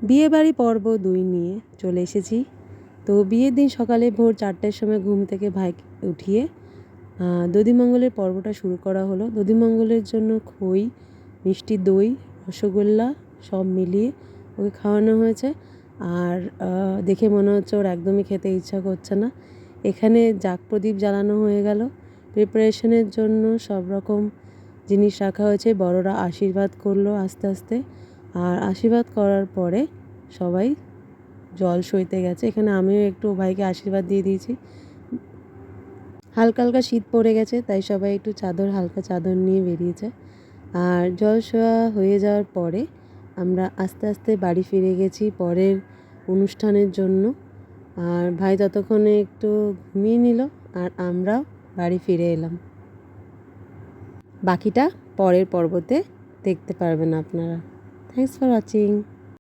বিয়েবাড়ি পর্ব 2 নিয়ে চলে এসেছি। তো বিয়ের দিন সকালে ভোর 4টার সময় ঘুম থেকে ভাইকে উঠিয়ে দধিমঙ্গলের পর্বটা শুরু করা হলো। দধিমঙ্গলের জন্য খই, মিষ্টি দই, রসগোল্লা সব মিলিয়ে ওকে খাওয়ানো হয়েছে। আর দেখে মনে হচ্ছে ওর একদমই খেতে ইচ্ছা করছে না। এখানে জাগ প্রদীপ জ্বালানো হয়ে গেল। প্রিপারেশনের জন্য সব রকম জিনিস রাখা হয়েছে। বড়রা আশীর্বাদ করলো আস্তে আস্তে। আর আশীর্বাদ করার পরে সবাই জল সইতে গেছে। এখানে আমিও একটু ভাইকে আশীর্বাদ দিয়ে দিয়েছি। হালকা হালকা শীত পড়ে গেছে, তাই সবাই একটু হালকা চাদর নিয়ে বেরিয়েছে। আর জল শোয়া হয়ে যাওয়ার পরে আমরা আস্তে আস্তে বাড়ি ফিরে গেছি পরের অনুষ্ঠানের জন্য। আর ভাই ততক্ষণে একটু ঘুমিয়ে নিল, আর আমরাও বাড়ি ফিরে এলাম। বাকিটা পরের পর্বতে দেখতে পারবেন আপনারা। Thanks for watching.